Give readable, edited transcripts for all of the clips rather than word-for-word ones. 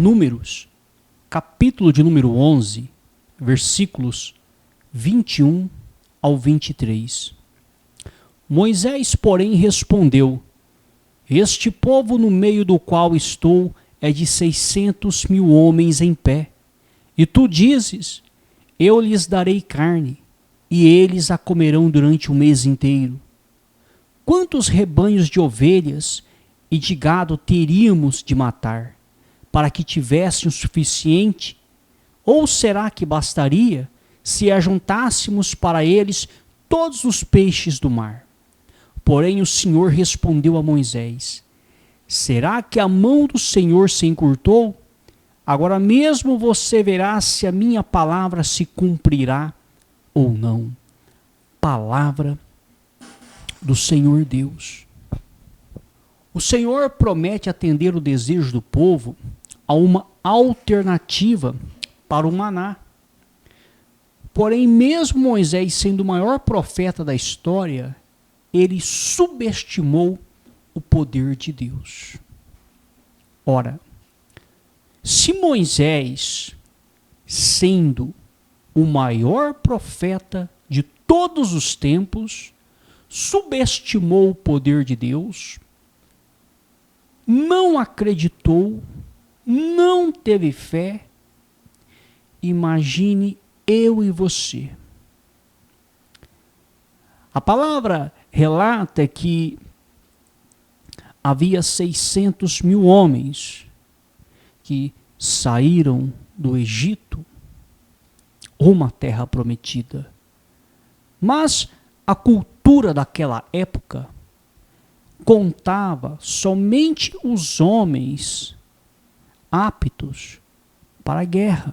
Números, capítulo de número 11, versículos 21 ao 23. Moisés, porém, respondeu: Este povo no meio do qual estou é de 600.000 homens em pé. E tu dizes: Eu lhes darei carne, e eles a comerão durante o mês inteiro. Quantos rebanhos de ovelhas e de gado teríamos de matar, para que tivessem o suficiente? Ou será que bastaria se ajuntássemos para eles todos os peixes do mar? Porém o Senhor respondeu a Moisés: Será que a mão do Senhor se encurtou? Agora mesmo você verá se a minha palavra se cumprirá ou não. Palavra do Senhor Deus. O Senhor promete atender o desejo do povo a uma alternativa para o maná. Porém, mesmo Moisés sendo o maior profeta da história, ele subestimou o poder de Deus. Ora, se Moisés, sendo o maior profeta de todos os tempos, subestimou o poder de Deus, não acreditou, não teve fé, imagine eu e você. A palavra relata que havia 600.000 homens que saíram do Egito rumo à terra prometida. Mas a cultura daquela época contava somente os homens aptos para a guerra.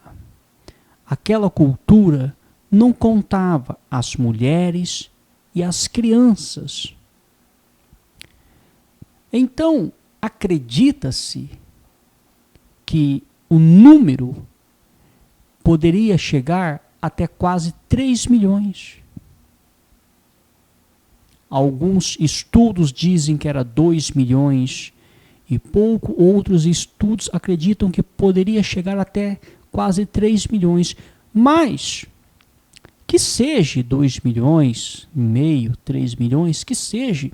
Aquela cultura não contava as mulheres e as crianças. Então, acredita-se que o número poderia chegar até quase 3 milhões. Alguns estudos dizem que era 2 milhões e pouco, outros estudos acreditam que poderia chegar até quase 3 milhões. Mas, que seja 2 milhões e meio, 3 milhões, que seja,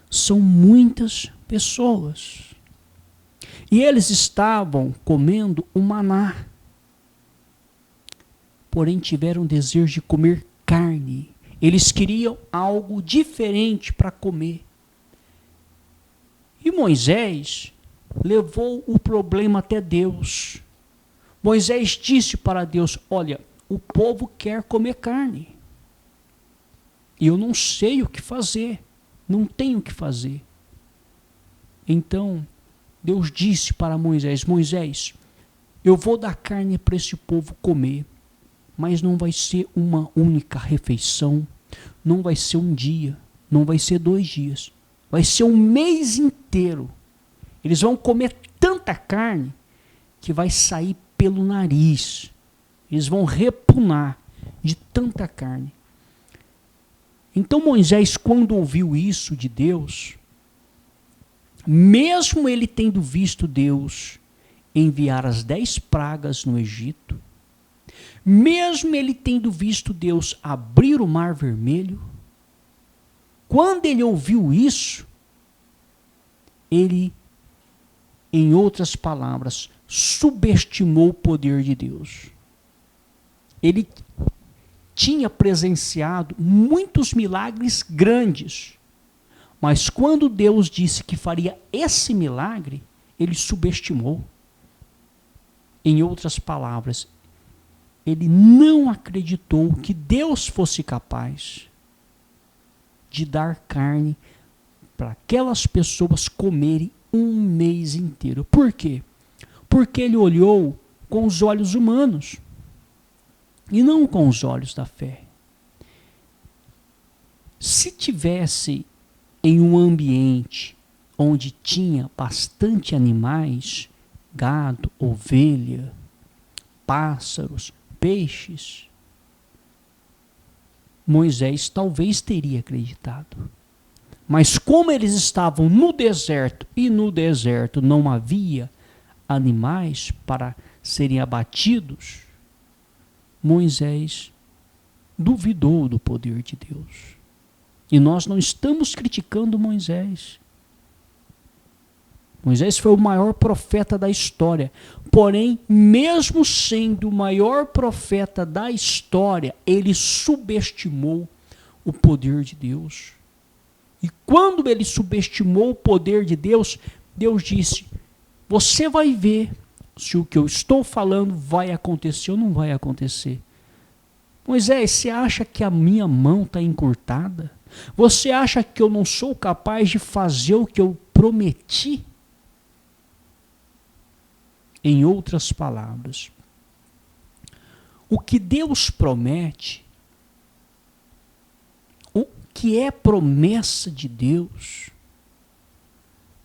são muitas pessoas. E eles estavam comendo o maná. Porém, tiveram desejo de comer carne. Eles queriam algo diferente para comer. E Moisés levou o problema até Deus. Moisés disse para Deus: Olha, o povo quer comer carne. E eu não sei o que fazer. Não tenho o que fazer. Então, Deus disse para Moisés: Moisés, eu vou dar carne para esse povo comer, mas não vai ser uma única refeição, não vai ser um dia, não vai ser 2 dias, vai ser um mês inteiro. Eles vão comer tanta carne que vai sair pelo nariz. Eles vão repunar de tanta carne. Então Moisés, quando ouviu isso de Deus, mesmo ele tendo visto Deus enviar as 10 pragas no Egito, mesmo ele tendo visto Deus abrir o Mar Vermelho, quando ele ouviu isso, ele, em outras palavras, subestimou o poder de Deus. Ele tinha presenciado muitos milagres grandes, mas quando Deus disse que faria esse milagre, ele subestimou. Em outras palavras, ele não acreditou que Deus fosse capaz de dar carne para aquelas pessoas comerem um mês inteiro. Por quê? Porque ele olhou com os olhos humanos e não com os olhos da fé. Se tivesse em um ambiente onde tinha bastante animais, gado, ovelha, pássaros, peixes, Moisés talvez teria acreditado. Mas como eles estavam no deserto, e no deserto não havia animais para serem abatidos, Moisés duvidou do poder de Deus. E nós não estamos criticando Moisés. Moisés foi o maior profeta da história. Porém, mesmo sendo o maior profeta da história, ele subestimou o poder de Deus. E quando ele subestimou o poder de Deus, Deus disse: você vai ver se o que eu estou falando vai acontecer ou não vai acontecer. Moisés, você acha que a minha mão está encurtada? Você acha que eu não sou capaz de fazer o que eu prometi? Em outras palavras, o que Deus promete, o que é promessa de Deus,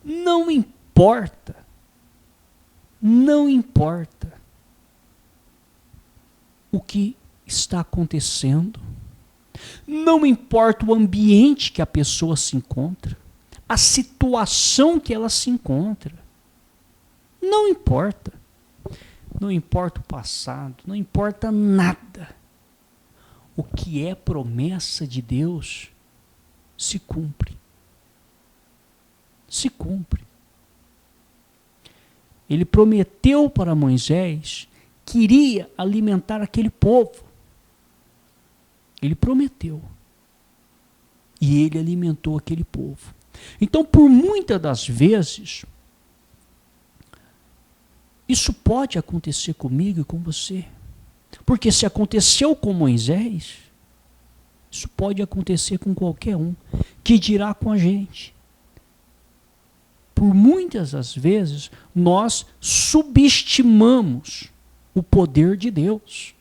não importa o que está acontecendo, não importa o ambiente que a pessoa se encontra, a situação que ela se encontra, não importa. Não importa o passado, não importa nada. O que é promessa de Deus se cumpre. Se cumpre. Ele prometeu para Moisés que iria alimentar aquele povo. Ele prometeu. E ele alimentou aquele povo. Então, por muitas das vezes, isso pode acontecer comigo e com você. Porque se aconteceu com Moisés, isso pode acontecer com qualquer um, que dirá com a gente. Por muitas das vezes, nós subestimamos o poder de Deus.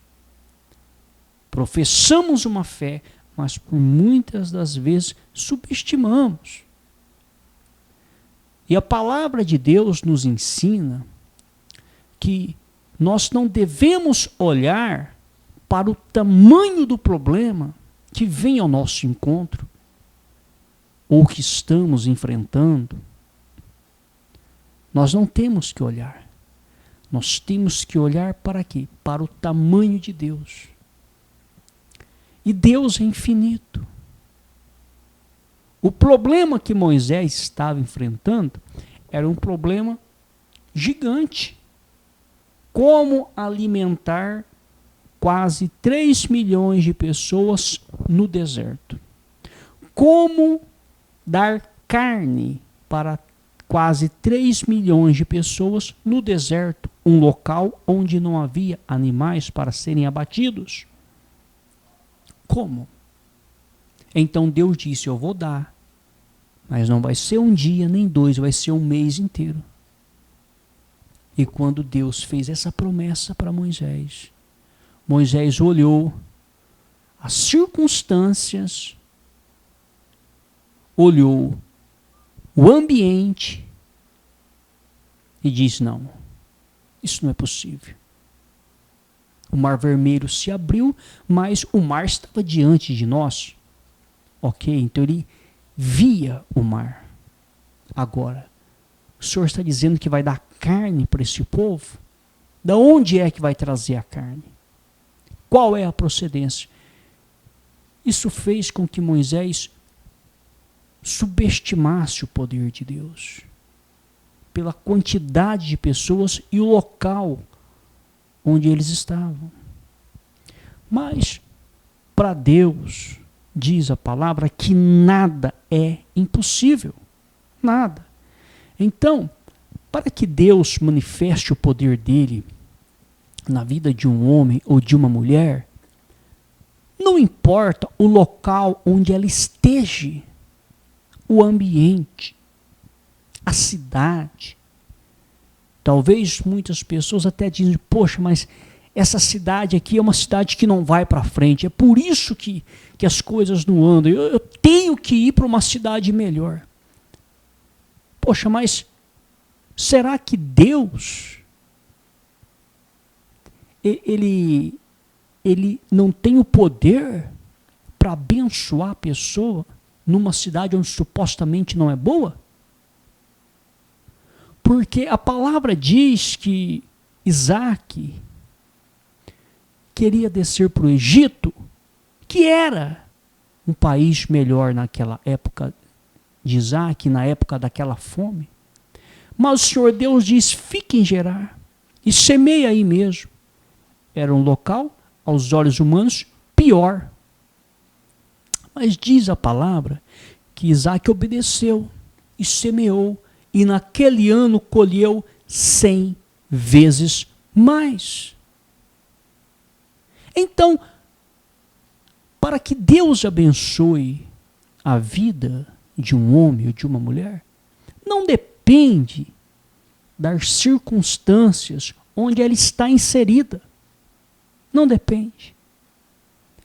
Professamos uma fé, mas por muitas das vezes subestimamos. E a palavra de Deus nos ensina que nós não devemos olhar para o tamanho do problema que vem ao nosso encontro, ou que estamos enfrentando. Nós não temos que olhar. Nós temos que olhar para quê? Para o tamanho de Deus. E Deus é infinito. O problema que Moisés estava enfrentando era um problema gigante. Como alimentar quase 3 milhões de pessoas no deserto? Como dar carne para quase 3 milhões de pessoas no deserto, um local onde não havia animais para serem abatidos? Como? Então Deus disse: eu vou dar, mas não vai ser um dia nem dois, vai ser um mês inteiro. E quando Deus fez essa promessa para Moisés, Moisés olhou as circunstâncias, olhou o ambiente e disse: não, isso não é possível. O mar vermelho se abriu, mas o mar estava diante de nós. Ok, então ele via o mar. Agora, o Senhor está dizendo que vai dar carne para esse povo? Da onde é que vai trazer a carne? Qual é a procedência? Isso fez com que Moisés subestimasse o poder de Deus, pela quantidade de pessoas e o local onde eles estavam. Mas, para Deus, diz a palavra que nada é impossível. Nada. Então, para que Deus manifeste o poder dele na vida de um homem ou de uma mulher, não importa o local onde ela esteja, o ambiente, a cidade. Talvez muitas pessoas até dizem: poxa, mas essa cidade aqui é uma cidade que não vai para frente, é por isso que as coisas não andam, eu tenho que ir para uma cidade melhor. Poxa, mas será que Deus, ele não tem o poder para abençoar a pessoa numa cidade onde supostamente não é boa? Porque a palavra diz que Isaac queria descer para o Egito, que era um país melhor naquela época de Isaac, na época daquela fome. Mas o Senhor Deus diz, fique em Gerar e semeia aí mesmo. Era um local, aos olhos humanos, pior. Mas diz a palavra que Isaac obedeceu e semeou, e naquele ano colheu 100 vezes mais. Então, para que Deus abençoe a vida de um homem ou de uma mulher, não depende das circunstâncias onde ela está inserida. Não depende.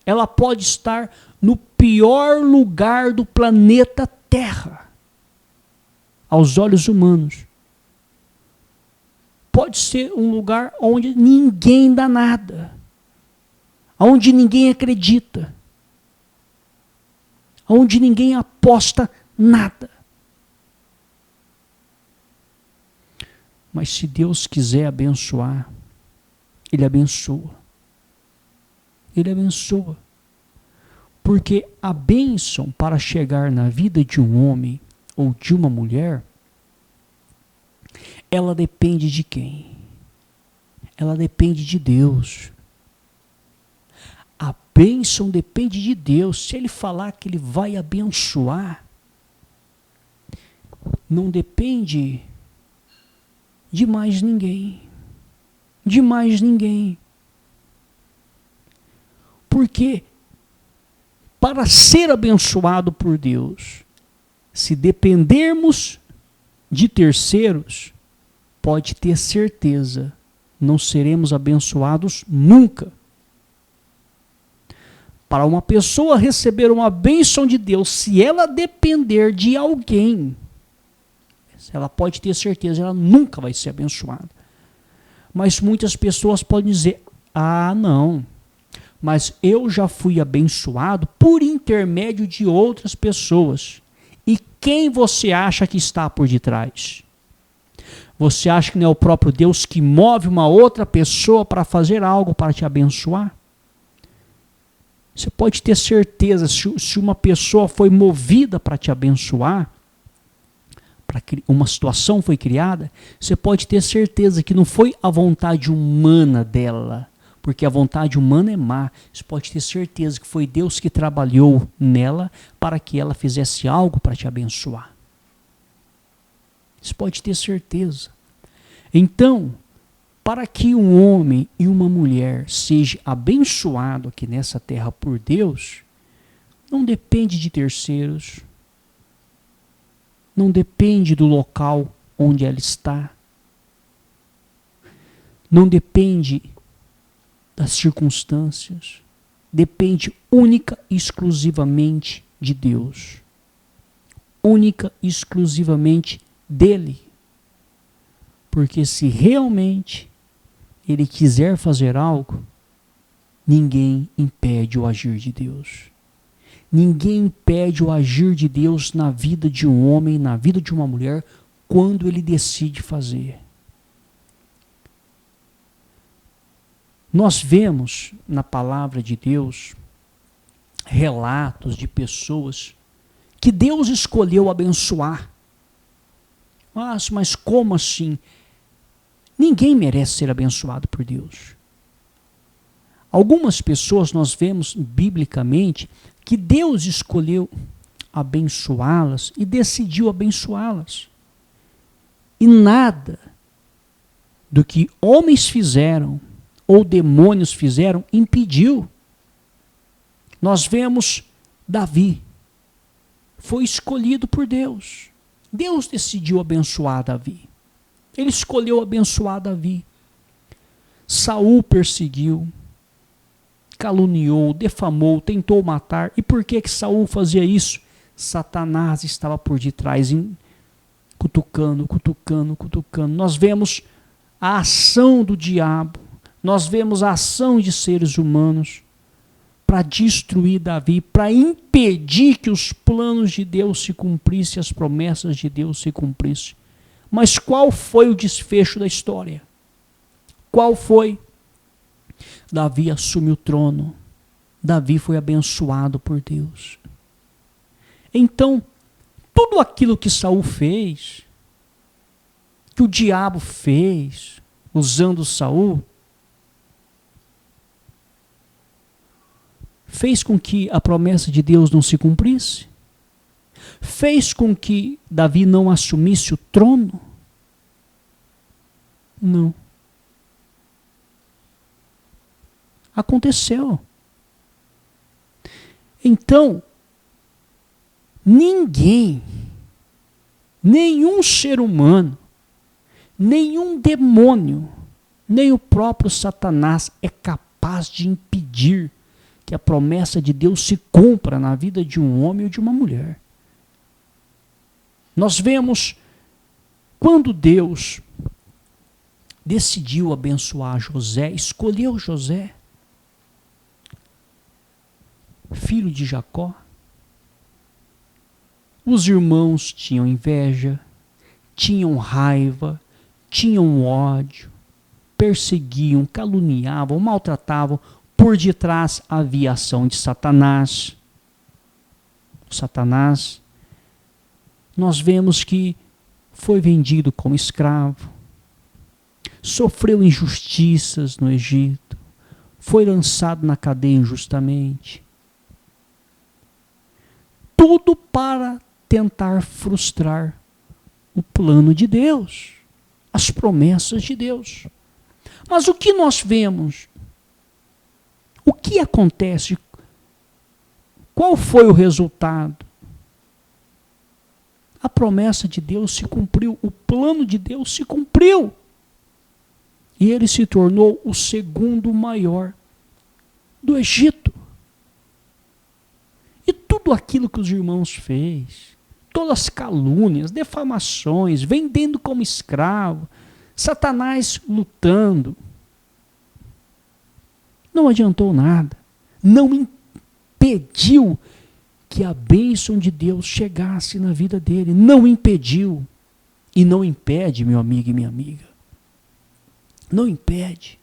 Ela pode estar no pior lugar do planeta Terra, aos olhos humanos. Pode ser um lugar onde ninguém dá nada, onde ninguém acredita, onde ninguém aposta nada. Mas se Deus quiser abençoar, Ele abençoa. Ele abençoa. Porque a bênção para chegar na vida de um homem ou de uma mulher, ela depende de quem? Ela depende de Deus. A bênção depende de Deus. Se Ele falar que Ele vai abençoar, não depende de mais ninguém. De mais ninguém. Porque para ser abençoado por Deus, se dependermos de terceiros, pode ter certeza, não seremos abençoados nunca. Para uma pessoa receber uma bênção de Deus, se ela depender de alguém, ela pode ter certeza, ela nunca vai ser abençoada. Mas muitas pessoas podem dizer, não, mas eu já fui abençoado por intermédio de outras pessoas. E quem você acha que está por detrás? Você acha que não é o próprio Deus que move uma outra pessoa para fazer algo para te abençoar? Você pode ter certeza, se uma pessoa foi movida para te abençoar, uma situação foi criada, você pode ter certeza que não foi a vontade humana dela, porque a vontade humana é má. Você pode ter certeza que foi Deus que trabalhou nela para que ela fizesse algo para te abençoar. Você pode ter certeza. Então, para que um homem e uma mulher seja abençoado aqui nessa terra por Deus, não depende de terceiros, não depende do local onde ela está, não depende das circunstâncias, depende única e exclusivamente de Deus, única e exclusivamente dele. Porque se realmente Ele quiser fazer algo, ninguém impede o agir de Deus. Ninguém impede o agir de Deus na vida de um homem, na vida de uma mulher, quando Ele decide fazer. Nós vemos na palavra de Deus relatos de pessoas que Deus escolheu abençoar. Mas como assim? Ninguém merece ser abençoado por Deus. Algumas pessoas nós vemos biblicamente que Deus escolheu abençoá-las e decidiu abençoá-las. E nada do que homens fizeram ou demônios fizeram impediu. Nós vemos Davi. Foi escolhido por Deus. Deus decidiu abençoar Davi. Ele escolheu abençoar Davi. Saul perseguiu, caluniou, defamou, tentou matar. E por que Saul fazia isso? Satanás estava por detrás, cutucando. Nós vemos a ação do diabo, nós vemos a ação de seres humanos para destruir Davi, para impedir que os planos de Deus se cumprissem, as promessas de Deus se cumprissem. Mas qual foi o desfecho da história? Qual foi? Davi assume o trono. Davi foi abençoado por Deus. Então, tudo aquilo que Saul fez, que o diabo fez, usando Saul, fez com que a promessa de Deus não se cumprisse? Fez com que Davi não assumisse o trono? Não. Aconteceu. Então, ninguém, nenhum ser humano, nenhum demônio, nem o próprio Satanás é capaz de impedir que a promessa de Deus se cumpra na vida de um homem ou de uma mulher. Nós vemos quando Deus decidiu abençoar José, escolheu José, filho de Jacó. Os irmãos tinham inveja, tinham raiva, tinham ódio, perseguiam, caluniavam, maltratavam. Por detrás havia a ação de Satanás. Satanás, nós vemos que foi vendido como escravo, sofreu injustiças no Egito, foi lançado na cadeia injustamente. Tudo para tentar frustrar o plano de Deus, as promessas de Deus. Mas o que nós vemos? O que acontece? Qual foi o resultado? A promessa de Deus se cumpriu, o plano de Deus se cumpriu. E ele se tornou o segundo maior do Egito. E tudo aquilo que os irmãos fez, todas as calúnias, defamações, vendendo como escravo, Satanás lutando, não adiantou nada, não impediu que a bênção de Deus chegasse na vida dele, não impediu, e não impede, meu amigo e minha amiga, não impede.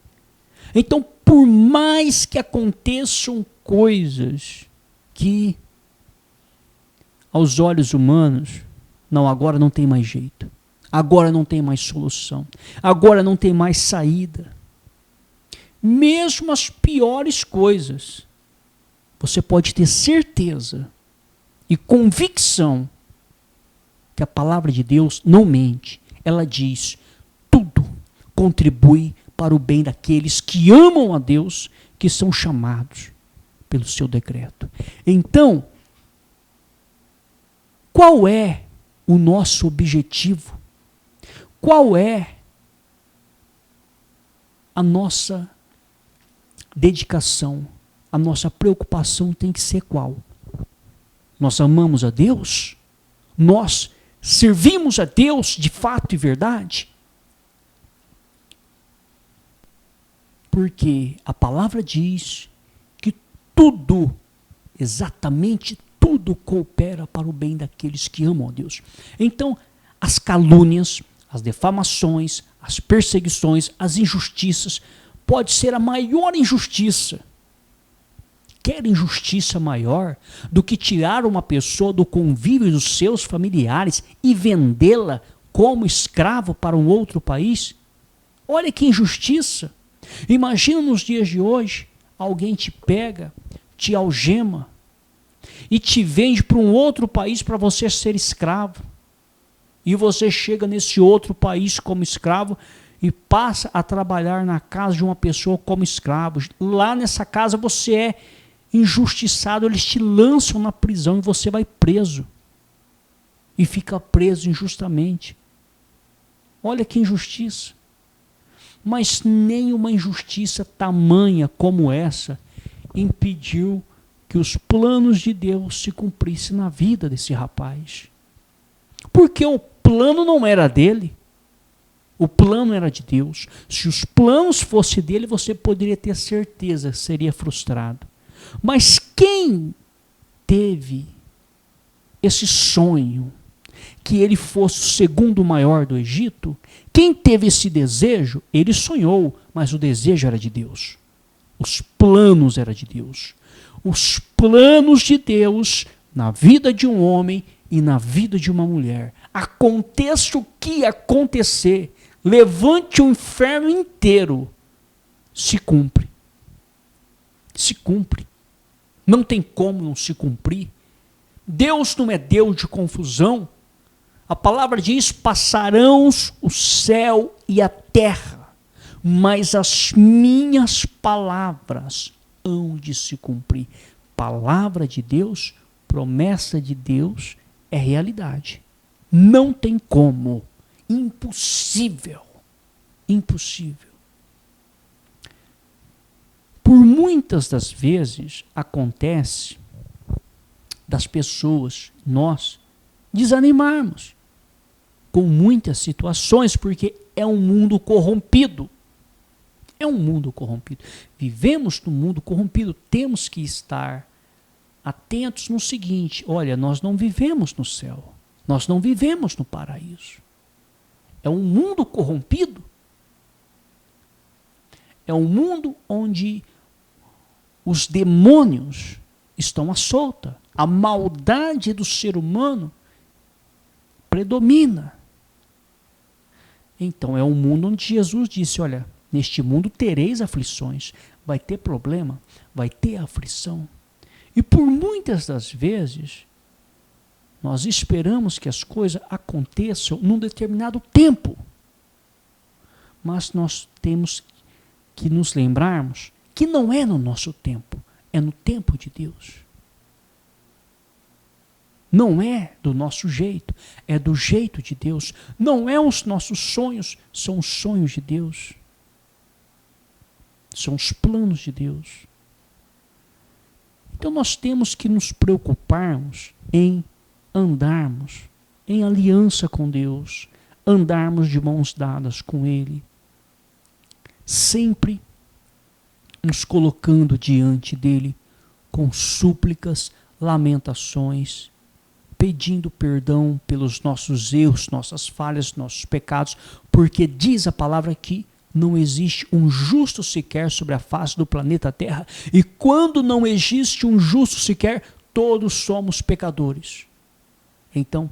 Então, por mais que aconteçam coisas que, aos olhos humanos, não, agora não tem mais jeito, agora não tem mais solução, agora não tem mais saída, mesmo as piores coisas, você pode ter certeza e convicção que a palavra de Deus não mente. Ela diz, tudo contribui para o bem daqueles que amam a Deus, que são chamados pelo seu decreto. Então, qual é o nosso objetivo? Qual é a nossa dedicação? A nossa preocupação tem que ser qual? Nós amamos a Deus? Nós servimos a Deus de fato e verdade? Porque a palavra diz que tudo, exatamente tudo, coopera para o bem daqueles que amam a Deus. Então, as calúnias, as defamações, as perseguições, as injustiças, pode ser a maior injustiça. Quer injustiça maior do que tirar uma pessoa do convívio dos seus familiares e vendê-la como escravo para um outro país? Olha que injustiça. Imagina nos dias de hoje, alguém te pega, te algema e te vende para um outro país para você ser escravo. E você chega nesse outro país como escravo e passa a trabalhar na casa de uma pessoa como escravo. Lá nessa casa você é injustiçado, eles te lançam na prisão e você vai preso. E fica preso injustamente. Olha que injustiça. Mas nenhuma injustiça tamanha como essa impediu que os planos de Deus se cumprissem na vida desse rapaz. Porque o plano não era dele. O plano era de Deus. Se os planos fossem dele, você poderia ter certeza que seria frustrado. Mas quem teve esse sonho, que ele fosse o segundo maior do Egito, quem teve esse desejo, ele sonhou, mas o desejo era de Deus. Os planos eram de Deus. Os planos de Deus na vida de um homem e na vida de uma mulher. Aconteça o que acontecer, levante o inferno inteiro, se cumpre. Se cumpre. Não tem como não se cumprir. Deus não é Deus de confusão. A palavra diz: passarão o céu e a terra, mas as minhas palavras hão de se cumprir. Palavra de Deus, promessa de Deus é realidade. Não tem como. Impossível. Impossível. Por muitas das vezes acontece das pessoas, nós, desanimarmos com muitas situações, porque é um mundo corrompido. É um mundo corrompido. Vivemos num mundo corrompido. Temos que estar atentos no seguinte: olha, nós não vivemos no céu. Nós não vivemos no paraíso. É um mundo corrompido. É um mundo onde os demônios estão à solta. A maldade do ser humano predomina. Então é um mundo onde Jesus disse: olha, neste mundo tereis aflições, vai ter problema, vai ter aflição. E por muitas das vezes, nós esperamos que as coisas aconteçam num determinado tempo. Mas nós temos que nos lembrarmos que não é no nosso tempo, é no tempo de Deus. Não é do nosso jeito, é do jeito de Deus. Não é os nossos sonhos, são os sonhos de Deus. São os planos de Deus. Então nós temos que nos preocuparmos em andarmos em aliança com Deus, andarmos de mãos dadas com Ele, sempre nos colocando diante dEle com súplicas, lamentações, pedindo perdão pelos nossos erros, nossas falhas, nossos pecados, porque diz a palavra que não existe um justo sequer sobre a face do planeta Terra, e quando não existe um justo sequer, todos somos pecadores. Então,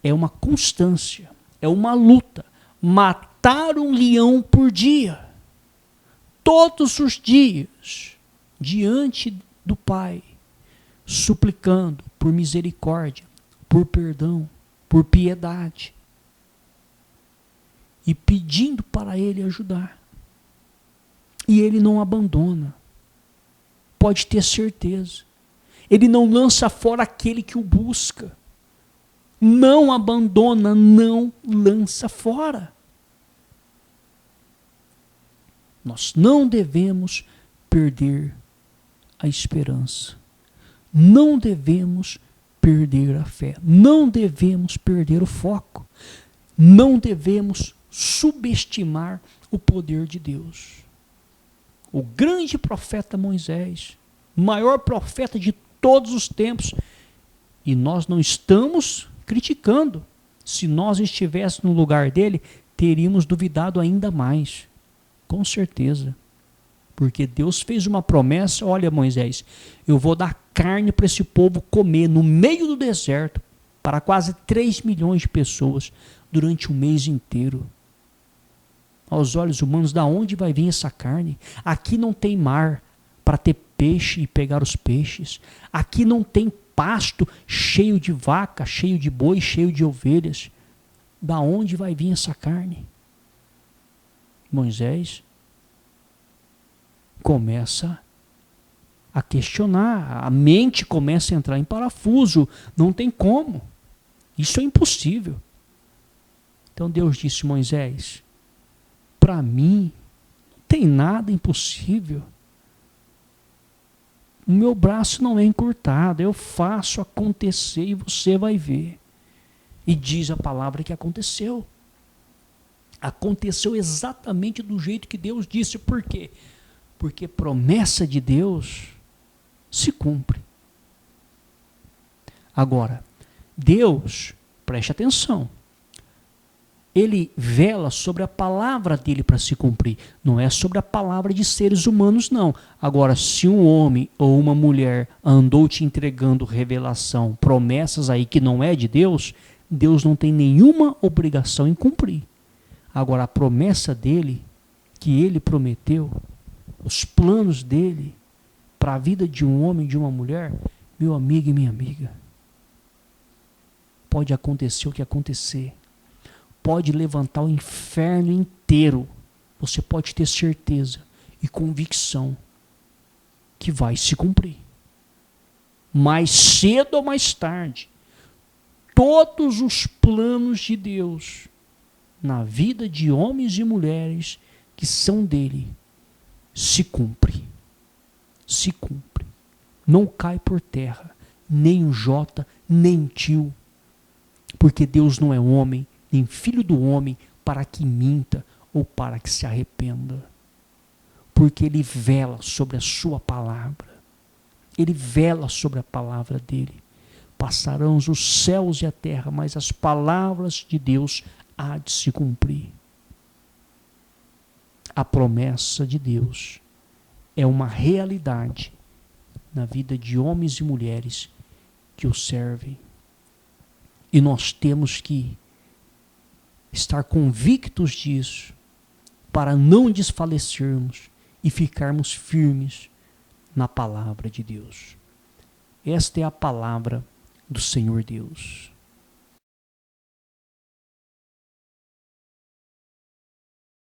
é uma constância, é uma luta, matar um leão por dia, todos os dias, diante do Pai, suplicando por misericórdia, por perdão, por piedade, e pedindo para Ele ajudar. E Ele não abandona, pode ter certeza. Ele não lança fora aquele que o busca. Não abandona, não lança fora. Nós não devemos perder a esperança. Não devemos perder a fé. Não devemos perder o foco. Não devemos subestimar o poder de Deus. O grande profeta Moisés, maior profeta de todos os tempos, e nós não estamos criticando. Se nós estivéssemos no lugar dele, teríamos duvidado ainda mais. Com certeza. Porque Deus fez uma promessa: olha, Moisés, eu vou dar carne para esse povo comer no meio do deserto, para quase 3 milhões de pessoas, durante um mês inteiro. Aos olhos humanos, da onde vai vir essa carne? Aqui não tem mar para ter peixe e pegar os peixes. Aqui não tem pasto cheio de vaca, cheio de boi, cheio de ovelhas. Da onde vai vir essa carne? Moisés começa a questionar, a mente começa a entrar em parafuso. Não tem como. Isso é impossível. Então Deus disse: Moisés, para mim não tem nada impossível. O meu braço não é encurtado, eu faço acontecer e você vai ver. E diz a palavra que aconteceu. Aconteceu exatamente do jeito que Deus disse. Por quê? Porque promessa de Deus se cumpre. Agora, Deus, preste atenção, Ele vela sobre a palavra dele para se cumprir. Não é sobre a palavra de seres humanos, não. Agora, se um homem ou uma mulher andou te entregando revelação, promessas aí que não é de Deus, Deus não tem nenhuma obrigação em cumprir. Agora, a promessa dele, que ele prometeu, os planos dele para a vida de um homem e de uma mulher, meu amigo e minha amiga, pode acontecer o que acontecer. Pode levantar o inferno inteiro. Você pode ter certeza e convicção que vai se cumprir. Mais cedo ou mais tarde, todos os planos de Deus na vida de homens e mulheres que são dele se cumpre. Se cumpre. Não cai por terra, nem um jota, nem um tio. Porque Deus não é homem, nem filho do homem, para que minta ou para que se arrependa. Porque Ele vela sobre a sua palavra. Ele vela sobre a palavra dele. Passarão os céus e a terra, mas as palavras de Deus há de se cumprir. A promessa de Deus é uma realidade na vida de homens e mulheres que o servem. E nós temos que estar convictos disso para não desfalecermos e ficarmos firmes na palavra de Deus. Esta é a palavra do Senhor Deus.